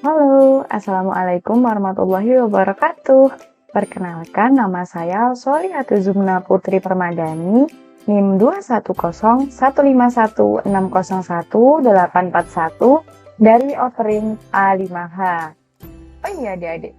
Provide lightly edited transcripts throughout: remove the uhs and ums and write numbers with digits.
Halo, Assalamualaikum warahmatullahi wabarakatuh. Perkenalkan, nama saya Solihatul Zumna Putri Permadani, NIM 2101516018841 dari offering A5H. Oh iya adik-adik,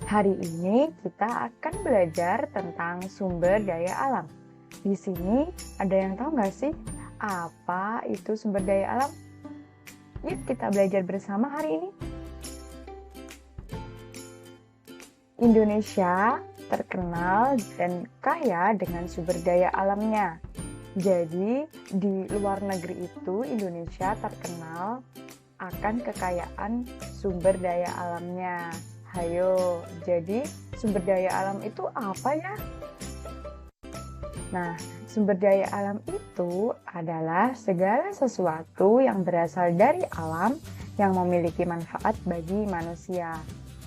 hari ini kita akan belajar tentang sumber daya alam. Di sini ada yang tahu nggak sih apa itu sumber daya alam? Yuk kita belajar bersama hari ini. Indonesia terkenal dan kaya dengan sumber daya alamnya. Jadi, di luar negeri itu Indonesia terkenal akan kekayaan sumber daya alamnya. Hayo, jadi sumber daya alam itu apa ya? Nah, sumber daya alam itu adalah segala sesuatu yang berasal dari alam yang memiliki manfaat bagi manusia.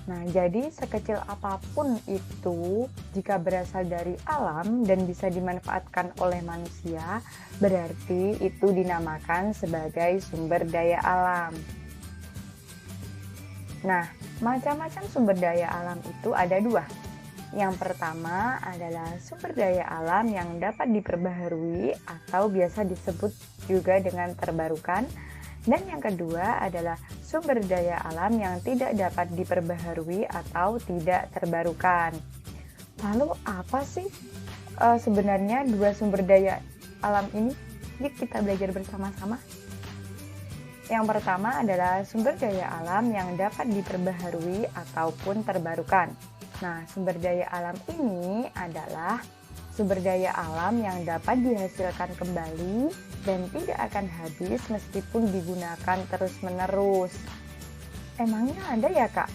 Nah, jadi sekecil apapun itu, jika berasal dari alam dan bisa dimanfaatkan oleh manusia, berarti itu dinamakan sebagai sumber daya alam. Nah, macam-macam sumber daya alam itu ada dua. Yang pertama adalah sumber daya alam yang dapat diperbaharui atau biasa disebut juga dengan terbarukan. Dan yang kedua adalah sumber daya alam yang tidak dapat diperbaharui atau tidak terbarukan. Lalu apa sih sebenarnya dua sumber daya alam ini? Yuk kita belajar bersama-sama. Yang pertama adalah sumber daya alam yang dapat diperbaharui ataupun terbarukan. Nah, sumber daya alam ini adalah sumber daya alam yang dapat dihasilkan kembali dan tidak akan habis meskipun digunakan terus-menerus. Emangnya ada ya, Kak?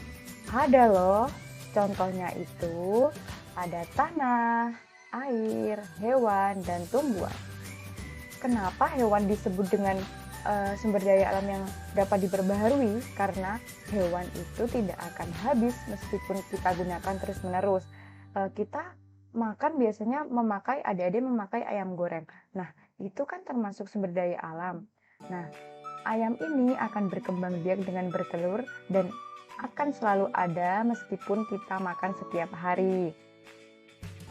Ada loh. Contohnya itu ada tanah, air, hewan, dan tumbuhan. Kenapa hewan disebut dengan sumber daya alam yang dapat diperbaharui? Karena hewan itu tidak akan habis meskipun kita gunakan terus-menerus. Kita makan biasanya adik-adik memakai ayam goreng. Nah, itu kan termasuk sumber daya alam. Nah, ayam ini akan berkembang biak dengan bertelur dan akan selalu ada meskipun kita makan setiap hari.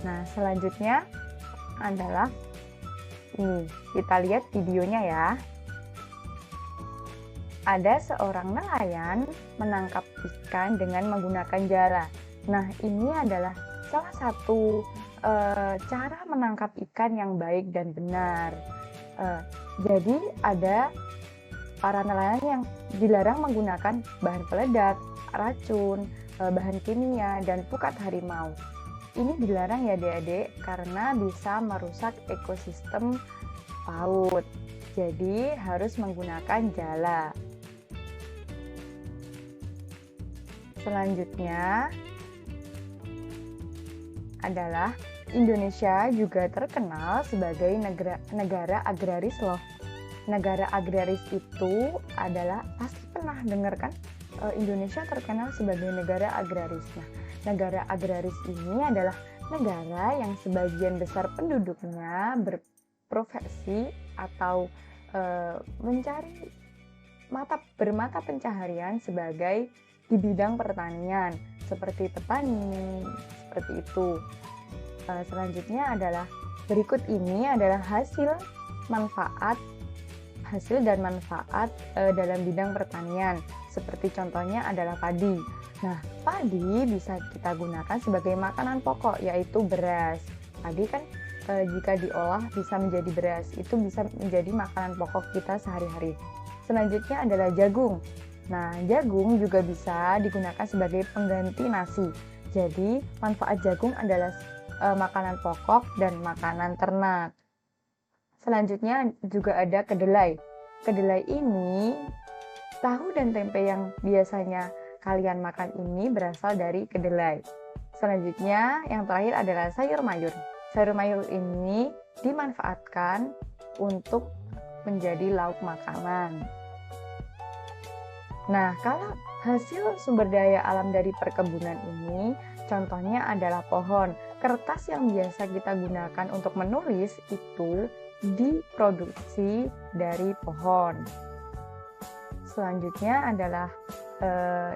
Nah, selanjutnya adalah ini. Kita lihat videonya ya. Ada seorang nelayan menangkap ikan dengan menggunakan jala. Nah, ini adalah salah satu cara menangkap ikan yang baik dan benar. Jadi ada para nelayan yang dilarang menggunakan bahan peledak, racun, bahan kimia, dan pukat harimau. Ini dilarang ya adik-adik karena bisa merusak ekosistem laut. Jadi harus menggunakan jala. Selanjutnya adalah Indonesia juga terkenal sebagai negara agraris loh. Negara agraris itu adalah pasti pernah dengar kan? Indonesia terkenal sebagai negara agraris. Nah, negara agraris ini adalah negara yang sebagian besar penduduknya berprofesi atau mencari bermata pencaharian sebagai di bidang pertanian seperti petani, seperti itu. Selanjutnya adalah berikut ini adalah hasil dan manfaat dalam bidang pertanian. Seperti contohnya adalah padi. Nah, padi bisa kita gunakan sebagai makanan pokok, yaitu beras. Padi kan jika diolah bisa menjadi beras, itu bisa menjadi makanan pokok kita sehari-hari. Selanjutnya adalah jagung. Nah, jagung juga bisa digunakan sebagai pengganti nasi. Jadi, manfaat jagung adalah makanan pokok dan makanan ternak. Selanjutnya juga ada kedelai. Kedelai ini, tahu dan tempe yang biasanya kalian makan ini berasal dari kedelai. Selanjutnya, yang terakhir adalah sayur mayur. Sayur mayur ini dimanfaatkan untuk menjadi lauk makanan. Nah, kalau hasil sumber daya alam dari perkebunan ini, contohnya adalah pohon. Kertas yang biasa kita gunakan untuk menulis itu diproduksi dari pohon. Selanjutnya adalah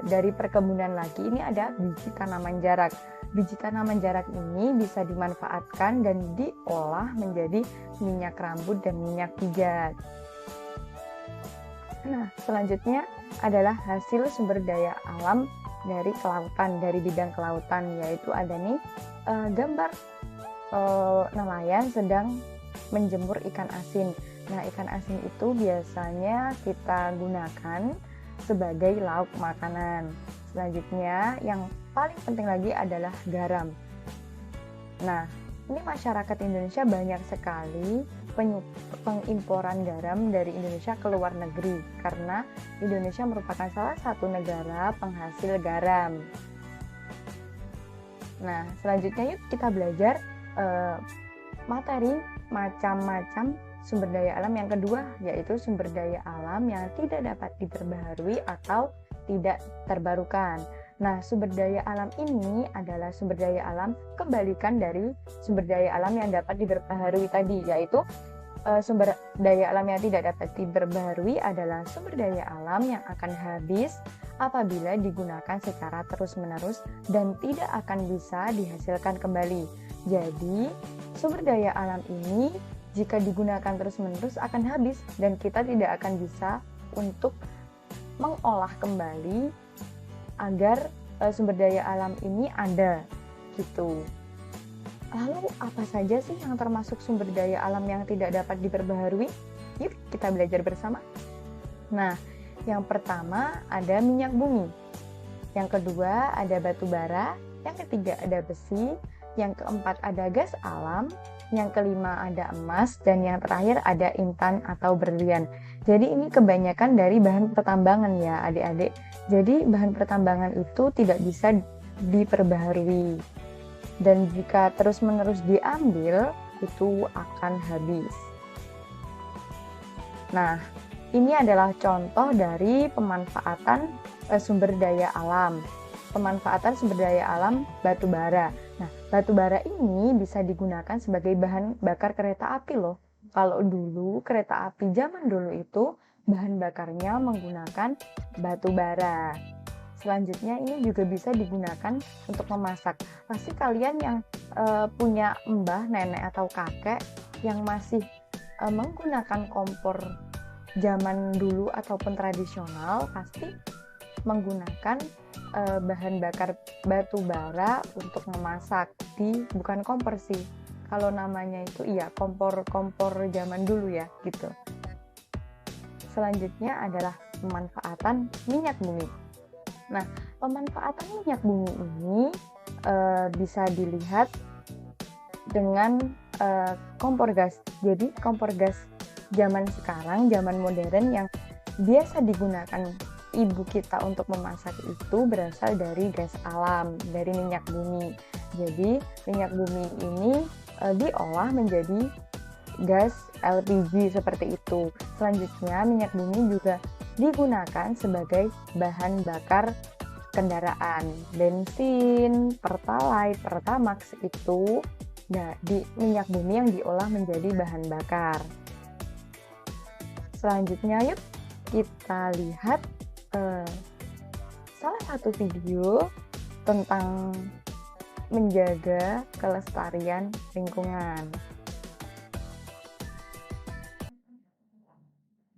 dari perkebunan lagi, ini ada biji tanaman jarak. Biji tanaman jarak ini bisa dimanfaatkan dan diolah menjadi minyak rambut dan minyak pijat. Nah, selanjutnya adalah hasil sumber daya alam dari kelautan, dari bidang kelautan, yaitu ada nih gambar nelayan sedang menjemur ikan asin. Nah, ikan asin itu biasanya kita gunakan sebagai lauk makanan. Selanjutnya, yang paling penting lagi adalah garam. Nah, ini masyarakat Indonesia banyak sekali pengimporan garam dari Indonesia ke luar negeri karena Indonesia merupakan salah satu negara penghasil garam. Nah, selanjutnya yuk kita belajar materi macam-macam sumber daya alam yang kedua, yaitu sumber daya alam yang tidak dapat diperbaharui atau tidak terbarukan. Nah, sumber daya alam ini adalah sumber daya alam kebalikan dari sumber daya alam yang dapat diperbaharui tadi, yaitu sumber daya alam yang tidak dapat diperbaharui adalah sumber daya alam yang akan habis apabila digunakan secara terus-menerus dan tidak akan bisa dihasilkan kembali. Jadi, sumber daya alam ini jika digunakan terus-menerus akan habis dan kita tidak akan bisa untuk mengolah kembali agar sumber daya alam ini ada gitu. Lalu apa saja sih yang termasuk sumber daya alam yang tidak dapat diperbaharui? Yuk kita belajar bersama. Nah, yang pertama ada minyak bumi. Yang kedua ada batu bara, yang ketiga ada besi, yang keempat ada gas alam, yang kelima ada emas, dan yang terakhir ada intan atau berlian. Jadi ini kebanyakan dari bahan pertambangan ya adik-adik. Jadi bahan pertambangan itu tidak bisa diperbaharui. Dan jika terus-menerus diambil, itu akan habis. Nah, ini adalah contoh dari pemanfaatan sumber daya alam. Pemanfaatan sumber daya alam batu bara. Nah, batu bara ini bisa digunakan sebagai bahan bakar kereta api loh. Kalau dulu kereta api zaman dulu itu bahan bakarnya menggunakan batu bara. Selanjutnya ini juga bisa digunakan untuk memasak. Pasti kalian yang punya mbah, nenek atau kakek yang masih menggunakan kompor zaman dulu ataupun tradisional pasti menggunakan bahan bakar batu bara untuk memasak bukan kompor sih. Kalau namanya itu iya kompor zaman dulu ya gitu. Selanjutnya adalah pemanfaatan minyak bumi. Nah, pemanfaatan minyak bumi ini bisa dilihat dengan kompor gas. Jadi kompor gas zaman sekarang, zaman modern yang biasa digunakan ibu kita untuk memasak itu berasal dari gas alam, dari minyak bumi. Jadi minyak bumi ini diolah menjadi gas LPG seperti itu. Selanjutnya minyak bumi juga digunakan sebagai bahan bakar kendaraan, bensin, pertalite, pertamax itu di minyak bumi yang diolah menjadi bahan bakar. Selanjutnya yuk kita lihat salah satu video tentang menjaga kelestarian lingkungan.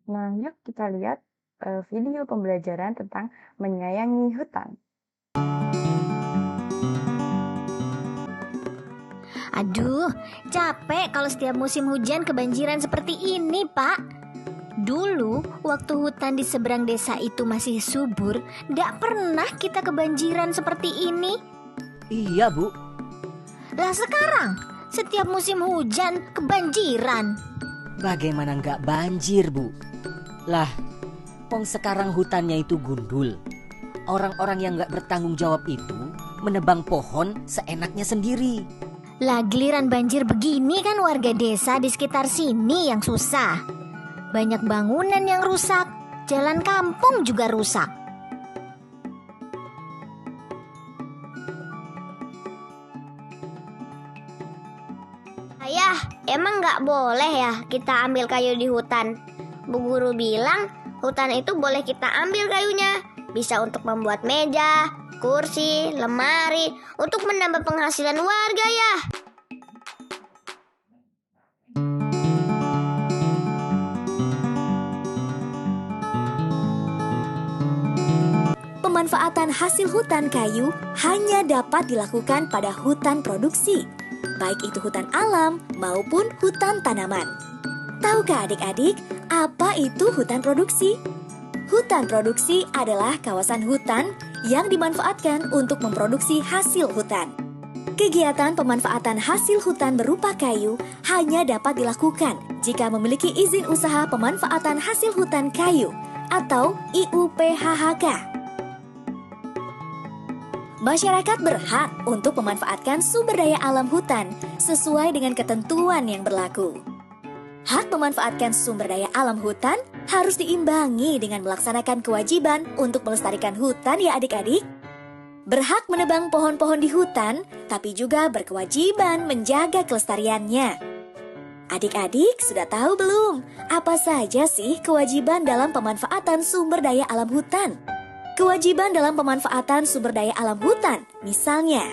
Nah, yuk kita lihat video pembelajaran tentang menyayangi hutan. Aduh, capek kalau setiap musim hujan kebanjiran seperti ini, Pak. Dulu, waktu hutan di seberang desa itu masih subur, gak pernah kita kebanjiran seperti ini. Iya, Bu. Lah sekarang, setiap musim hujan kebanjiran. Bagaimana nggak banjir, Bu? Lah, wong sekarang hutannya itu gundul. Orang-orang yang nggak bertanggung jawab itu menebang pohon seenaknya sendiri. Lah giliran banjir begini kan warga desa di sekitar sini yang susah. Banyak bangunan yang rusak, jalan kampung juga rusak. Ayah, emang nggak boleh ya kita ambil kayu di hutan? Bu guru bilang hutan itu boleh kita ambil kayunya. Bisa untuk membuat meja, kursi, lemari, untuk menambah penghasilan warga ya. Pemanfaatan hasil hutan kayu hanya dapat dilakukan pada hutan produksi, baik itu hutan alam maupun hutan tanaman. Tahukah adik-adik apa itu hutan produksi? Hutan produksi adalah kawasan hutan yang dimanfaatkan untuk memproduksi hasil hutan. Kegiatan pemanfaatan hasil hutan berupa kayu hanya dapat dilakukan jika memiliki izin usaha pemanfaatan hasil hutan kayu atau IUPHHK. Masyarakat berhak untuk memanfaatkan sumber daya alam hutan sesuai dengan ketentuan yang berlaku. Hak memanfaatkan sumber daya alam hutan harus diimbangi dengan melaksanakan kewajiban untuk melestarikan hutan ya adik-adik. Berhak menebang pohon-pohon di hutan, tapi juga berkewajiban menjaga kelestariannya. Adik-adik sudah tahu belum apa saja sih kewajiban dalam pemanfaatan sumber daya alam hutan? Kewajiban dalam pemanfaatan sumber daya alam hutan, misalnya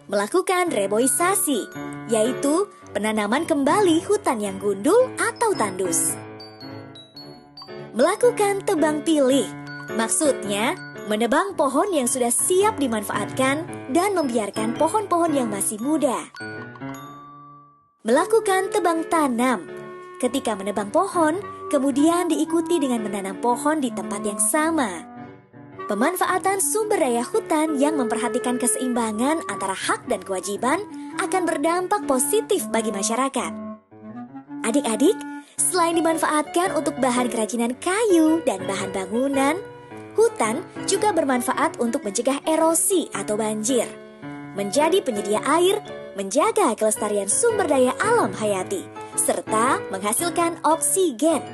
melakukan reboisasi, yaitu penanaman kembali hutan yang gundul atau tandus. Melakukan tebang pilih, maksudnya menebang pohon yang sudah siap dimanfaatkan dan membiarkan pohon-pohon yang masih muda. Melakukan tebang tanam, ketika menebang pohon, kemudian diikuti dengan menanam pohon di tempat yang sama. Pemanfaatan sumber daya hutan yang memperhatikan keseimbangan antara hak dan kewajiban akan berdampak positif bagi masyarakat. Adik-adik, selain dimanfaatkan untuk bahan kerajinan kayu dan bahan bangunan, hutan juga bermanfaat untuk mencegah erosi atau banjir, menjadi penyedia air, menjaga kelestarian sumber daya alam hayati, serta menghasilkan oksigen.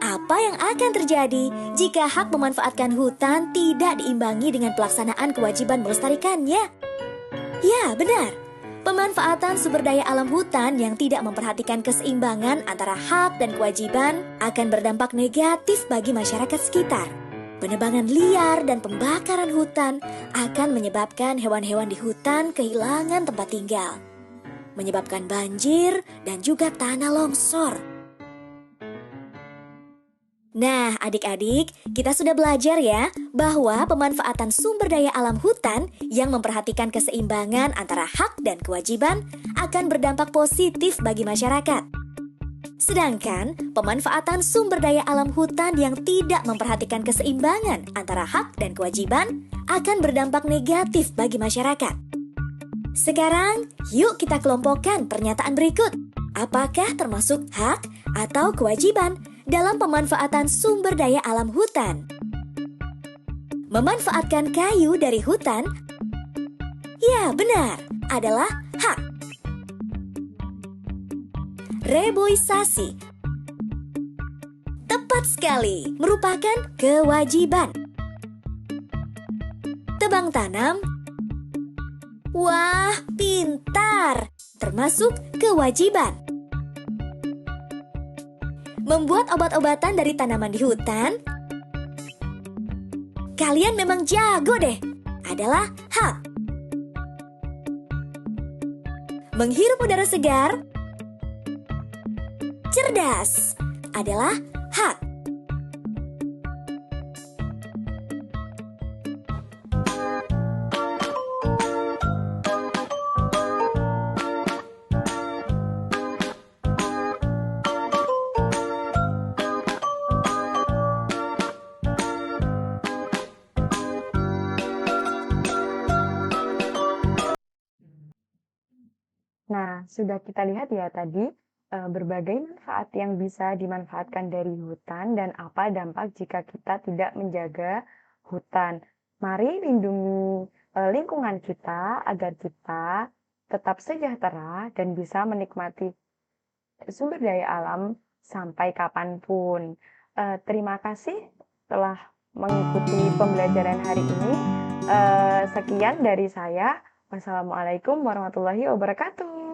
Apa yang akan terjadi jika hak memanfaatkan hutan tidak diimbangi dengan pelaksanaan kewajiban melestarikannya? Ya, benar. Pemanfaatan sumber daya alam hutan yang tidak memperhatikan keseimbangan antara hak dan kewajiban akan berdampak negatif bagi masyarakat sekitar. Penebangan liar dan pembakaran hutan akan menyebabkan hewan-hewan di hutan kehilangan tempat tinggal, menyebabkan banjir dan juga tanah longsor. Nah, adik-adik, kita sudah belajar ya bahwa pemanfaatan sumber daya alam hutan yang memperhatikan keseimbangan antara hak dan kewajiban akan berdampak positif bagi masyarakat. Sedangkan pemanfaatan sumber daya alam hutan yang tidak memperhatikan keseimbangan antara hak dan kewajiban akan berdampak negatif bagi masyarakat. Sekarang, yuk kita kelompokkan pernyataan berikut. Apakah termasuk hak atau kewajiban dalam pemanfaatan sumber daya alam hutan? Memanfaatkan kayu dari hutan, ya benar, adalah hak. Reboisasi, tepat sekali, merupakan kewajiban. Tebang tanam, wah, pintar, termasuk kewajiban. Membuat obat-obatan dari tanaman di hutan, kalian memang jago deh, adalah hak. Menghirup udara segar, cerdas, adalah hak. Nah, sudah kita lihat ya tadi berbagai manfaat yang bisa dimanfaatkan dari hutan dan apa dampak jika kita tidak menjaga hutan. Mari lindungi lingkungan kita agar kita tetap sejahtera dan bisa menikmati sumber daya alam sampai kapanpun. Terima kasih telah mengikuti pembelajaran hari ini. Sekian dari saya. Wassalamualaikum warahmatullahi wabarakatuh.